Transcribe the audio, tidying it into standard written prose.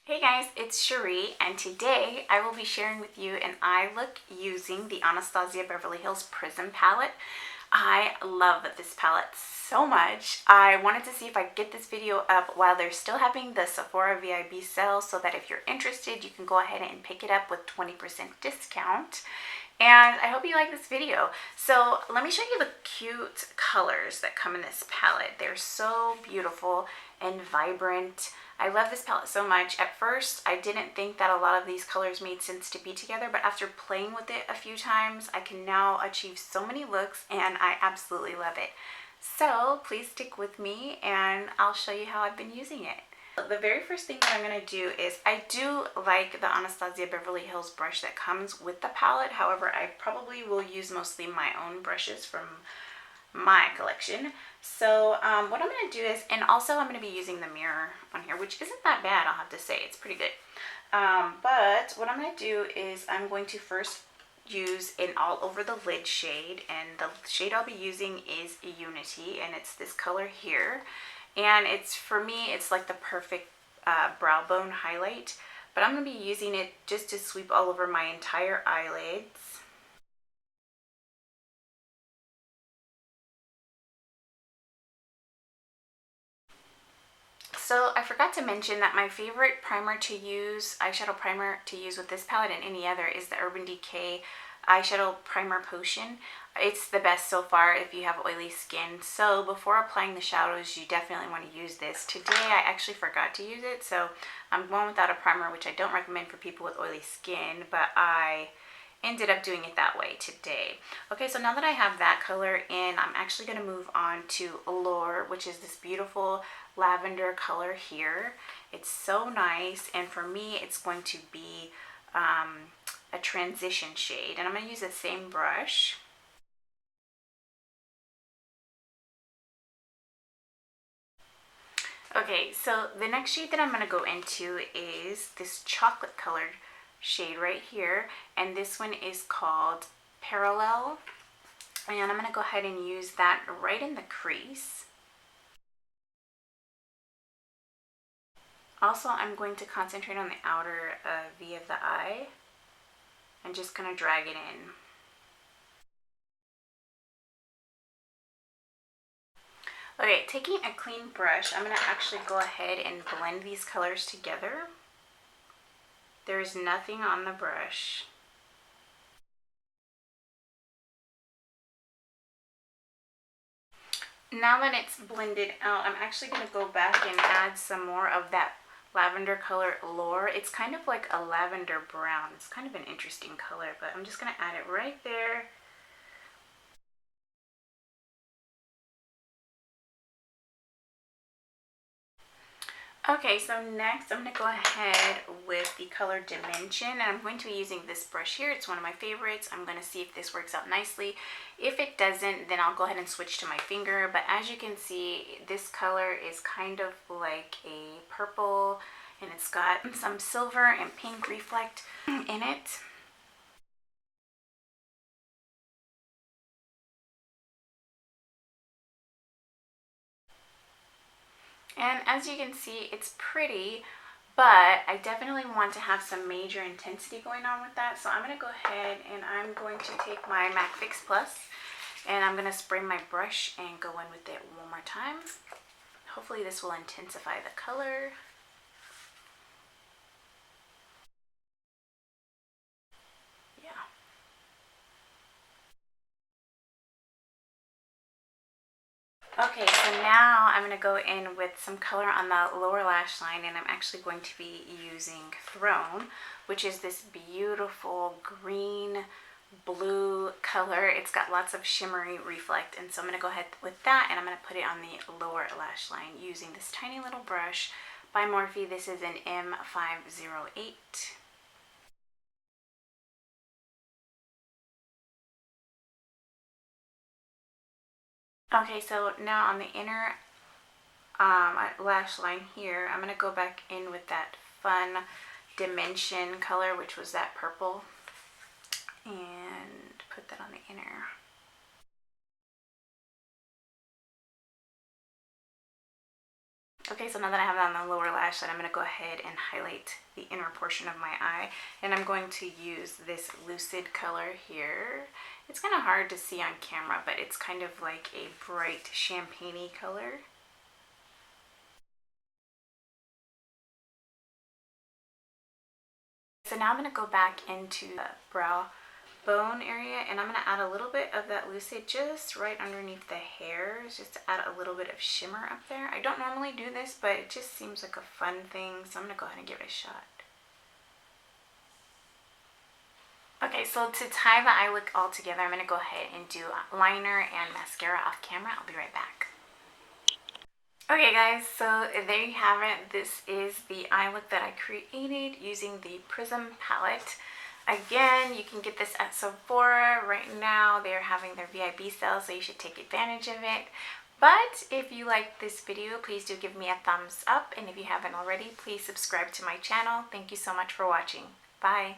Hey guys, it's Shereé, and today I will be sharing with you an eye look using the Anastasia Beverly Hills Prism palette. I love this palette so much. I wanted to see if I could get this video up while they're still having the Sephora VIB sale, so that if you're interested, you can go ahead and pick it up with 20% discount. And I hope you like this video. So let me show you the cute colors that come in this palette. They're so beautiful and vibrant. I love this palette so much. At first, I didn't think that a lot of these colors made sense to be together, but after playing with it a few times, I can now achieve so many looks, and I absolutely love it. So please stick with me and I'll show you how I've been using it. The very first thing that I'm going to do is, I do like the Anastasia Beverly Hills brush that comes with the palette. However, I probably will use mostly my own brushes from my collection. So what I'm going to do is, and also I'm going to be using the mirror on here, which isn't that bad, I'll have to say. It's pretty good. But what I'm going to do is I'm going to first use an all over the lid shade, and the shade I'll be using is Unity, and it's this color here. And it's, for me, it's like the perfect brow bone highlight, but I'm going to be using it just to sweep all over my entire eyelids. So I forgot to mention that my favorite primer to use, eyeshadow primer to use with this palette and any other, is the Urban Decay eyeshadow primer potion. It's the best so far if you have oily skin. So before applying the shadows, you definitely want to use this. Today I actually forgot to use it, so I'm going without a primer, which I don't recommend for people with oily skin, but I ended up doing it that way today. Okay, so now that I have that color in, I'm actually going to move on to Allure, which is this beautiful lavender color here. It's so nice, and for me it's going to be a transition shade, and I'm going to use the same brush. Okay, so the next shade that I'm going to go into is this chocolate colored shade right here, and this one is called Parallel, and I'm going to go ahead and use that right in the crease. Also, I'm going to concentrate on the outer V of the eye and just kind of drag it in. Okay, taking a clean brush, I'm going to actually go ahead and blend these colors together. There's nothing on the brush. Now that it's blended out, I'm actually going to go back and add some more of that lavender color Allure. It's kind of like a lavender brown. It's kind of an interesting color, but I'm just going to add it right there. Okay, so next I'm going to go ahead with the color Dimension, and I'm going to be using this brush here. It's one of my favorites. I'm going to see if this works out nicely. If it doesn't, then I'll go ahead and switch to my finger. But as you can see, this color is kind of like a purple, and it's got some silver and pink reflect in it. And as you can see, it's pretty, but I definitely want to have some major intensity going on with that. So I'm going to go ahead and I'm going to take my MAC Fix Plus, and I'm going to spray my brush and go in with it one more time. Hopefully this will intensify the color. Yeah. Okay, so now I'm going to go in with some color on the lower lash line, and I'm actually going to be using Throne, which is this beautiful green blue color. It's got lots of shimmery reflect, and so I'm going to go ahead with that, and I'm going to put it on the lower lash line using this tiny little brush by Morphe. This is an M508. Okay, so now on the inner lash line here, I'm going to go back in with that fun Dimension color, which was that purple, and put that on the inner. Okay, so now that I have it on the lower lash line, I'm going to go ahead and highlight the inner portion of my eye. And I'm going to use this Lucid color here. It's kind of hard to see on camera, but it's kind of like a bright champagne-y color. So now I'm going to go back into the brow bone area, and I'm going to add a little bit of that Lucid just right underneath the hairs, just to add a little bit of shimmer up there. I don't normally do this, but it just seems like a fun thing, so I'm going to go ahead and give it a shot. Okay, so to tie the eye look all together, I'm going to go ahead and do liner and mascara off camera. I'll be right back. Okay guys, so there you have it. This is the eye look that I created using the Prism palette. Again, you can get this at Sephora right now. They're having their VIB sale, so you should take advantage of it. But if you like this video, please do give me a thumbs up. And if you haven't already, please subscribe to my channel. Thank you so much for watching. Bye.